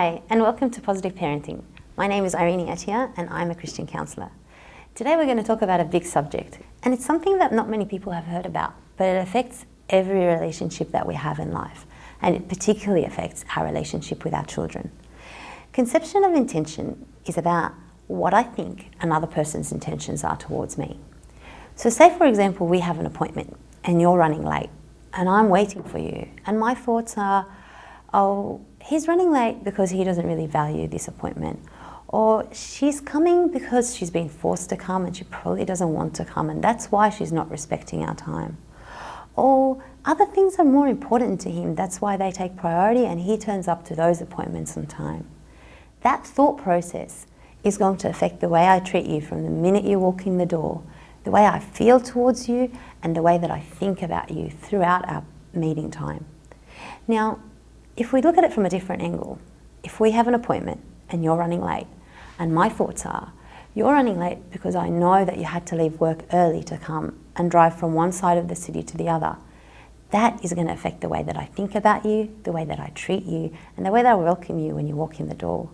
Hi, and welcome to Positive Parenting. My name is Irene Atia, and I'm a Christian counsellor. Today we're going to talk about a big subject, and it's something that not many people have heard about, but it affects every relationship that we have in life, and it particularly affects our relationship with our children. Conception of intention is about what I think another person's intentions are towards me. So say, for example, we have an appointment, and you're running late, and I'm waiting for you, and my thoughts are, oh, he's running late because he doesn't really value this appointment. Or she's coming because she's been forced to come and she probably doesn't want to come, and that's why she's not respecting our time. Or other things are more important to him, that's why they take priority and he turns up to those appointments on time. That thought process is going to affect the way I treat you from the minute you walk in the door, the way I feel towards you, and the way that I think about you throughout our meeting time. Now, if we look at it from a different angle, if we have an appointment and you're running late, and my thoughts are, you're running late because I know that you had to leave work early to come and drive from one side of the city to the other, that is going to affect the way that I think about you, the way that I treat you, and the way that I welcome you when you walk in the door.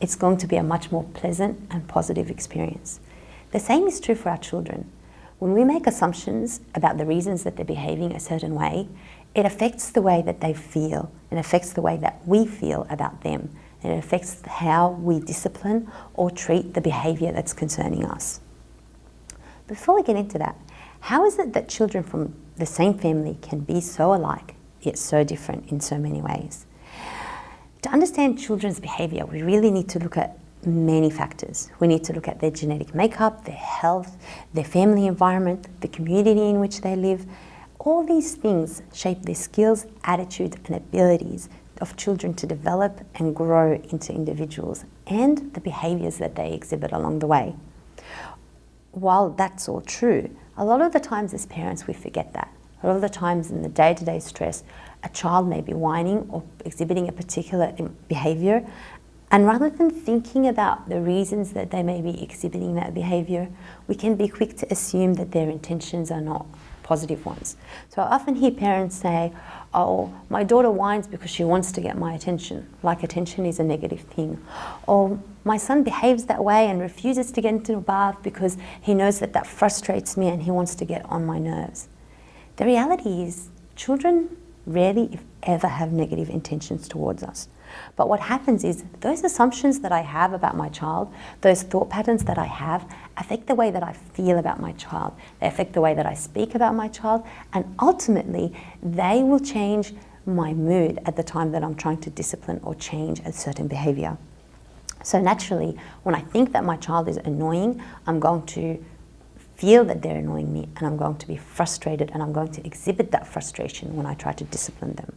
It's going to be a much more pleasant and positive experience. The same is true for our children. When we make assumptions about the reasons that they're behaving a certain way, it affects the way that they feel. It affects the way that we feel about them. And it affects how we discipline or treat the behaviour that's concerning us. Before we get into that, how is it that children from the same family can be so alike, yet so different in so many ways? To understand children's behaviour, we really need to look at many factors. We need to look at their genetic makeup, their health, their family environment, the community in which they live. All these things shape the skills, attitudes, and abilities of children to develop and grow into individuals, and the behaviours that they exhibit along the way. While that's all true, a lot of the times as parents we forget that. A lot of the times in the day-to-day stress, a child may be whining or exhibiting a particular behaviour, and rather than thinking about the reasons that they may be exhibiting that behaviour, we can be quick to assume that their intentions are not positive ones. So I often hear parents say, oh, my daughter whines because she wants to get my attention, like attention is a negative thing. Or my son behaves that way and refuses to get into a bath because he knows that that frustrates me and he wants to get on my nerves. The reality is, children rarely, if ever, have negative intentions towards us. But what happens is those assumptions that I have about my child, those thought patterns that I have, affect the way that I feel about my child. They affect the way that I speak about my child, and ultimately they will change my mood at the time that I'm trying to discipline or change a certain behaviour. So naturally, when I think that my child is annoying, I'm going to feel that they're annoying me, and I'm going to be frustrated, and I'm going to exhibit that frustration when I try to discipline them.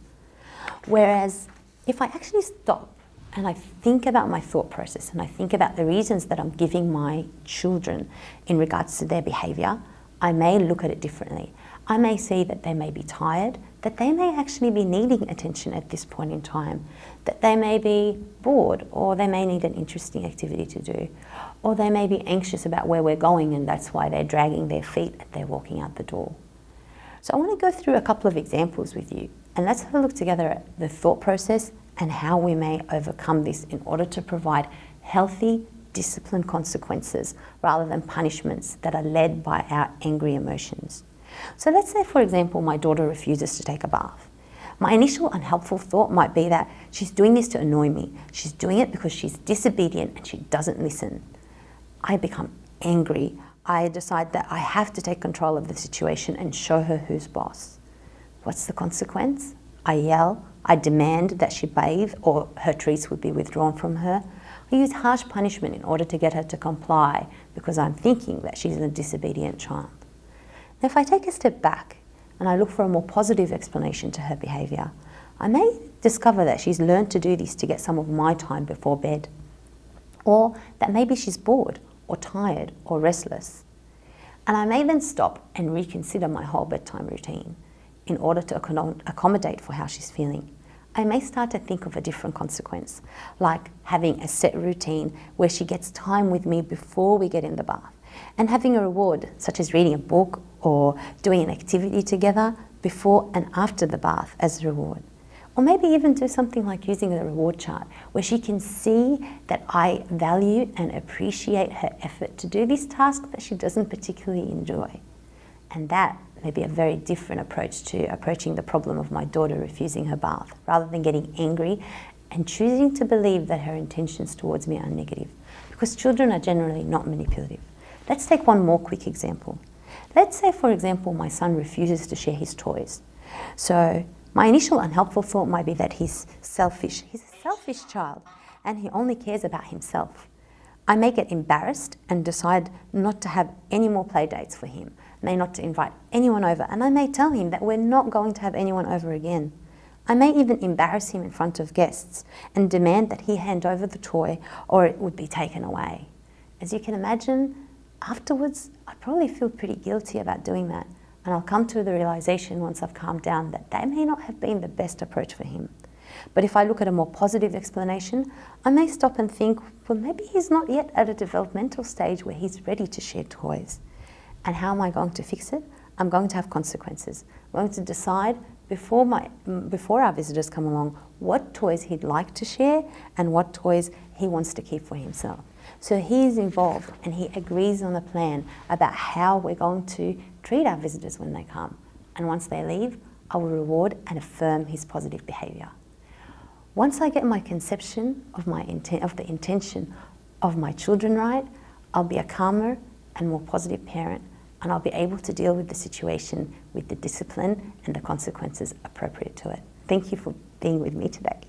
Whereas if I actually stop and I think about my thought process and I think about the reasons that I'm giving my children in regards to their behaviour, I may look at it differently. I may see that they may be tired, that they may actually be needing attention at this point in time, that they may be bored, or they may need an interesting activity to do, or they may be anxious about where we're going and that's why they're dragging their feet as they're walking out the door. So I want to go through a couple of examples with you, and let's have a look together at the thought process and how we may overcome this in order to provide healthy, disciplined consequences rather than punishments that are led by our angry emotions. So let's say, for example, my daughter refuses to take a bath. My initial unhelpful thought might be that she's doing this to annoy me. She's doing it because she's disobedient and she doesn't listen. I become angry. I decide that I have to take control of the situation and show her who's boss. What's the consequence? I yell, I demand that she bathe or her treats would be withdrawn from her. I use harsh punishment in order to get her to comply because I'm thinking that she's a disobedient child. Now, if I take a step back and I look for a more positive explanation to her behaviour, I may discover that she's learned to do this to get some of my time before bed, or that maybe she's bored or tired or restless. And I may then stop and reconsider my whole bedtime routine in order to accommodate for how she's feeling. I may start to think of a different consequence, like having a set routine where she gets time with me before we get in the bath, and having a reward, such as reading a book or doing an activity together before and after the bath as a reward. Or maybe even do something like using a reward chart where she can see that I value and appreciate her effort to do this task that she doesn't particularly enjoy. And that may be a very different approach to approaching the problem of my daughter refusing her bath, rather than getting angry and choosing to believe that her intentions towards me are negative, because children are generally not manipulative. Let's take one more quick example. Let's say, for example, my son refuses to share his toys. So my initial unhelpful thought might be that he's selfish. He's a selfish child and he only cares about himself. I may get embarrassed and decide not to have any more play dates for him, may not to invite anyone over, and I may tell him that we're not going to have anyone over again. I may even embarrass him in front of guests and demand that he hand over the toy or it would be taken away. As you can imagine, afterwards, I probably feel pretty guilty about doing that, and I'll come to the realization once I've calmed down that that may not have been the best approach for him. But if I look at a more positive explanation, I may stop and think, well, maybe he's not yet at a developmental stage where he's ready to share toys. And how am I going to fix it? I'm going to have consequences. I'm going to decide before our visitors come along what toys he'd like to share and what toys he wants to keep for himself. So he's involved and he agrees on a plan about how we're going to treat our visitors when they come. And once they leave, I will reward and affirm his positive behaviour. Once I get my conception of the intention of my children right, I'll be a calmer and more positive parent, and I'll be able to deal with the situation with the discipline and the consequences appropriate to it. Thank you for being with me today.